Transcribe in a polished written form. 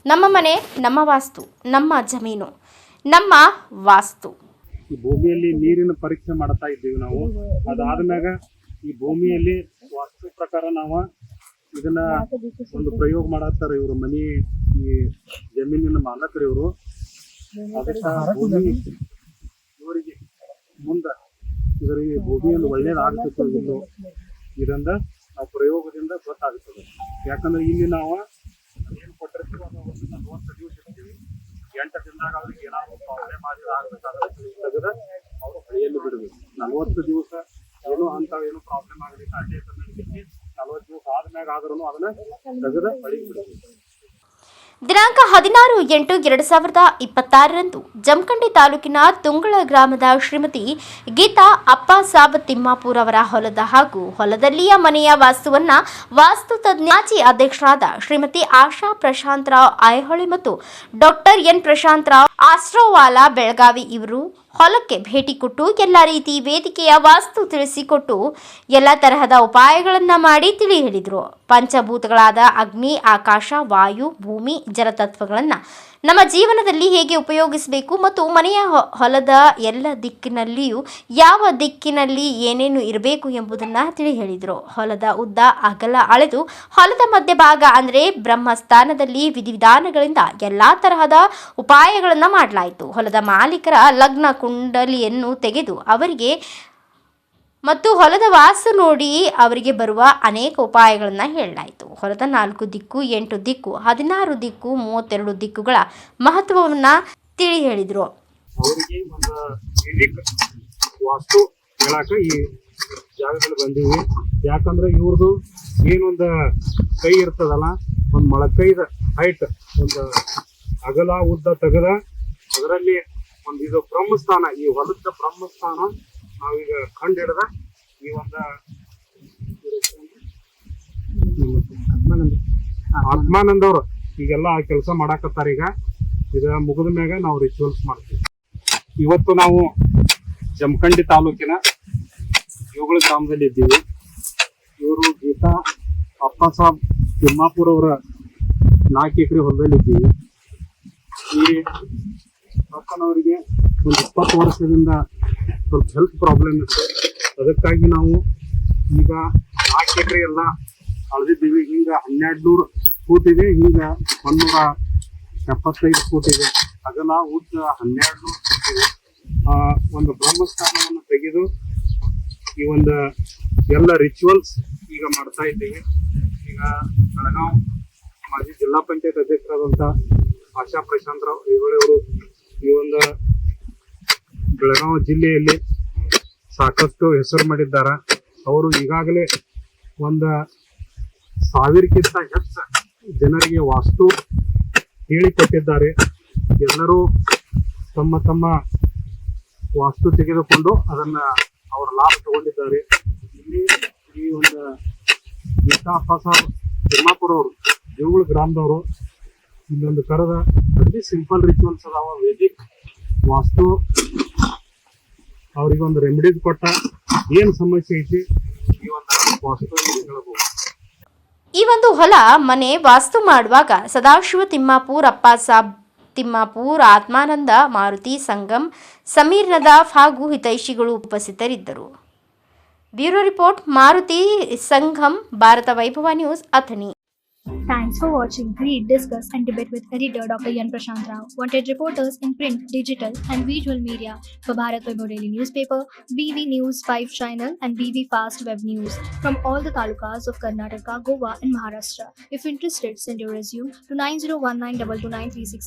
ನಮ್ಮ ಮನೆ ನಮ್ಮ ವಾಸ್ತು, ನಮ್ಮ ಜಮೀನು ನಮ್ಮ ವಾಸ್ತು. ಈ ಭೂಮಿಯಲ್ಲಿ ನೀರಿನ ಪರೀಕ್ಷೆ ಮಾಡ್ತಾ ಇದ್ದೀವಿ ನಾವು. ಅದಾದ್ಮ್ಯಾಗ ಈ ಭೂಮಿಯಲ್ಲಿ ವಾಸ್ತು ಪ್ರಕಾರ ನಾವು ಇದನ್ನ ಒಂದು ಪ್ರಯೋಗ ಮಾಡತ್ತಾರ ಇವರು ಮನಿ ಈ ಜಮೀನಿನ ಮಾಲಕರು ಇವರು. ಅದಕ್ಕೆ ಭೂಮಿ ಇವರಿಗೆ ಮುಂದೆ ಇದರ ಈ ಭೂಮಿಯನ್ನು ಒಳ್ಳೇದಾಗ್ತದೆ ಇಲ್ಲೋ ಇದರಿಂದ ನಾವು ಪ್ರಯೋಗದಿಂದ ಗೊತ್ತಾಗುತ್ತದೆ. ಯಾಕಂದ್ರೆ ಇಲ್ಲಿ ನಾವು ಏನು ಕೊಟ್ಟಿರ್ತೀವಿ ಅದು ಒಂದು 40 ದಿವಸ ಇರ್ತೀವಿ. 8 ದಿನದಾಗ ಅವ್ರಿಗೆ ಏನಾದ್ರು ಪ್ರಾಬ್ಲಮ್ ಆಗಬೇಕಾದ್ರೆ ತೆಗೆದ ಅವರು ಹೊಳೆಯಲ್ಲಿ ಬಿಡಬೇಕು. 40 ದಿವಸ ಏನು ಏನು ಪ್ರಾಬ್ಲಮ್ ಆಗಲಿಕ್ಕೆ ಅಡ್ಡಿ 40 ದಿವಸ ಆದ್ಮ್ಯಾಗ ಆದ್ರೂ ಅದನ್ನ ತೆಗೆದ ಹೊಳಿಗೆ ಬಿಡಬೇಕು. ದಿನಾಂಕ 16/8/2026 ಜಮಖಂಡಿ ತಾಲೂಕಿನ ತುಂಗಳ ಗ್ರಾಮದ ಶ್ರೀಮತಿ ಗೀತಾ ಅಪ್ಪಾಸಾಬ್ ತಿಮ್ಮಾಪುರ್ ಅವರ ಹೊಲದ ಹಾಗೂ ಹೊಲದಲ್ಲಿಯ ಮನೆಯ ವಾಸ್ತುವನ್ನ ವಾಸ್ತು ತಜ್ಞ ಮಾಜಿ ಅಧ್ಯಕ್ಷರಾದ ಶ್ರೀಮತಿ ಆಶಾ ಪ್ರಶಾಂತರಾವ್ ಐಹೊಳೆ ಮತ್ತು ಡಾಕ್ಟರ್ ಎನ್ ಪ್ರಶಾಂತರಾವ್ ಆಸ್ಟ್ರೋವಾಲಾ ಬೆಳಗಾವಿ ಇವರು ಹೊಲಕ್ಕೆ ಭೇಟಿ ಕೊಟ್ಟು ಎಲ್ಲ ರೀತಿ ವೇದಿಕೆಯ ವಾಸ್ತು ತಿಳಿಸಿಕೊಟ್ಟು ಎಲ್ಲ ತರಹದ ಉಪಾಯಗಳನ್ನು ಮಾಡಿ ತಿಳಿ ಹೇಳಿದರು. ಪಂಚಭೂತಗಳಾದ ಅಗ್ನಿ, ಆಕಾಶ, ವಾಯು, ಭೂಮಿ, ಜಲತತ್ವಗಳನ್ನು ನಮ್ಮ ಜೀವನದಲ್ಲಿ ಹೇಗೆ ಉಪಯೋಗಿಸಬೇಕು ಮತ್ತು ಮನೆಯ ಹೊಲದ ಎಲ್ಲ ದಿಕ್ಕಿನಲ್ಲಿಯೂ ಯಾವ ದಿಕ್ಕಿನಲ್ಲಿ ಏನೇನು ಇರಬೇಕು ಎಂಬುದನ್ನು ತಿಳಿ ಹೇಳಿದರು. ಹೊಲದ ಉದ್ದ ಅಗಲ ಅಳೆದು ಹೊಲದ ಮಧ್ಯಭಾಗ ಅಂದರೆ ಬ್ರಹ್ಮಸ್ಥಾನದಲ್ಲಿ ವಿಧಿವಿಧಾನಗಳಿಂದ ಎಲ್ಲ ತರಹದ ಉಪಾಯಗಳನ್ನು ಮಾಡಲಾಯಿತು. ಹೊಲದ ಮಾಲೀಕರ ಲಗ್ನ ಕುಂಡಲಿಯನ್ನು ತೆಗೆದು ಅವರಿಗೆ ಮತ್ತು ಹೊಲದ ವಾಸ್ತು ನೋಡಿ ಅವರಿಗೆ ಬರುವ ಅನೇಕ ಉಪಾಯಗಳನ್ನು ಹೇಳಲಾಯಿತು. ಹೊಲದ 4 ದಿಕ್ಕು, 8 ದಿಕ್ಕು, 16 ದಿಕ್ಕು, 32 ದಿಕ್ಕುಗಳ ಮಹತ್ವವನ್ನು ತಿಳಿ ಹೇಳಿದರು. ಅವರಿಗೆ ಒಂದು ವಾಸ್ತು ಹೇಳಾಕ ಈ ಜಾಗದಲ್ಲಿ ಬಂದೀವಿ. ಯಾಕಂದ್ರೆ ಇವ್ರದ್ದು ಏನೊಂದು ಕೈ ಇರ್ತದಲ್ಲ, ಒಂದು ಮೊಳಕೈದ ಹೈಟ್, ಒಂದು ಅಗಲ ಉದ್ದ ತೆಗೆದ ಅದರಲ್ಲಿ ಒಂದು ಇದು ಬ್ರಹ್ಮಸ್ಥಾನ, ಈ ಹೊಲದ ಬ್ರಹ್ಮಸ್ಥಾನ ನಾವೀಗ ಕಂಡು ಹಿಡ್ದ ಈ ಒಂದು ಆತ್ಮಾನಂದ ಅವರು ಈಗೆಲ್ಲ ಕೆಲಸ ಮಾಡಾಕತ್ತಾರ. ಈಗ ಇದ ಮುಗಿದ ಮ್ಯಾಗ ನಾವು ರಿಚುವಲ್ಸ್ ಮಾಡ್ತೀವಿ. ಇವತ್ತು ನಾವು ಜಮಖಂಡಿ ತಾಲೂಕಿನ ಯೋಗಳ ಗ್ರಾಮದಲ್ಲಿ ಇದ್ದೀವಿ. ಇವರು ಗೀತಾ ಅಪ್ಪಾಸಾಬ್ ತಿಮ್ಮಾಪುರ್ ಅವರ 4 ಎಕರೆ ಹೊಲದಲ್ಲಿ ಇದ್ದೀವಿ. ಈ ಅಪ್ಪನವರಿಗೆ ಒಂದು 20 ವರ್ಷದಿಂದ ಸ್ವಲ್ಪ ಹೆಲ್ತ್ ಪ್ರಾಬ್ಲಮ್ ಇತ್ತು. ಅದಕ್ಕಾಗಿ ನಾವು ಈಗ 4 ಎಕರೆ ಎಲ್ಲ ಅಳೆದಿದ್ದೀವಿ. ಹಿಂಗ 1200 ಫೂಟ್ ಇದೆ, ಹಿಂಗ 175 ಫೂಟ್ ಇದೆ. ಅಗಲ ಉದ್ದ 1200 ಫೂಟ್ ಇದೆ. ಒಂದು ಬ್ರಹ್ಮಸ್ಥಾನವನ್ನು ತೆಗೆದು ಈ ಒಂದು ಎಲ್ಲ ರಿಚುವಲ್ಸ್ ಈಗ ಮಾಡ್ತಾ ಇದ್ದೀವಿ. ಈಗ ಬೆಳಗಾವ್ ಮಾಜಿ ಜಿಲ್ಲಾ ಪಂಚಾಯತ್ ಅಧ್ಯಕ್ಷರಾದಂಥ ಆಶಾ ಪ್ರಶಾಂತರಾವ್ ಐಹೊಳೆ ಅವರು ಈ ಒಂದು ಬೆಳಗಾವಿ ಜಿಲ್ಲೆಯಲ್ಲಿ ಸಾಕಷ್ಟು ಹೆಸರು ಮಾಡಿದ್ದಾರೆ. ಅವರು ಈಗಾಗಲೇ 1000ಕ್ಕಿಂತ ಹೆಚ್ಚು ಜನರಿಗೆ ವಾಸ್ತು ಹೇಳಿಕೊಟ್ಟಿದ್ದಾರೆ. ಎಲ್ಲರೂ ತಮ್ಮ ತಮ್ಮ ವಾಸ್ತು ತೆಗೆದುಕೊಂಡು ಅದನ್ನ ಅವರ ಲಾಭ ತಗೊಂಡಿದ್ದಾರೆ. ಇಲ್ಲಿ ಈ ಒಂದು ಗೀತಾ ಅಪ್ಪಾಸಾಬ್ ತಿಮ್ಮಾಪುರ್ ಅವರು ದೇವುಳ ಗ್ರಾಮದವರು ಇಲ್ಲೊಂದು ಕರೆದ ಅತಿ ಸಿಂಪಲ್ ರಿಚುವಲ್ಸ್ ಅದಾವ. ವೇದಿಕ್ ವಾಸ್ತು ಅವರಿಗೊಂದು ರೆಮಿಡೀಸ್ ಕೊಟ್ಟ ಏನು ಸಮಸ್ಯೆ ಐತಿ ಈ ಒಂದು ವಾಸ್ತು ಹೇಳಬಹುದು. ಈ ಒಂದು ಹೊಲ ಮನೆ ವಾಸ್ತು ಮಾಡುವಾಗ ಸದಾಶಿವ ತಿಮ್ಮಾಪುರ್, ಅಪ್ಪಾಸಾಬ್ ತಿಮ್ಮಾಪುರ್, ಆತ್ಮಾನಂದ, ಮಾರುತಿ ಸಂಗಮ್, ಸಮೀರ್ ನದಾಫ್ ಹಾಗೂ ಹಿತೈಷಿಗಳು ಉಪಸ್ಥಿತರಿದ್ದರು. ಬ್ಯೂರೋ ರಿಪೋರ್ಟ್, ಮಾರುತಿ ಸಂಗಮ್, ಭಾರತ ವೈಭವ news, Athani. Thanks for watching. Read, discuss and debate with editor Dr. N. Prashant Rao. Wanted reporters in print, digital and visual media for Bharat Vaibhav Daily Newspaper, BV News 5 Channel and BV Fast Web News from all the talukas of Karnataka, Goa and Maharashtra. If interested, send your resume to 9019229369.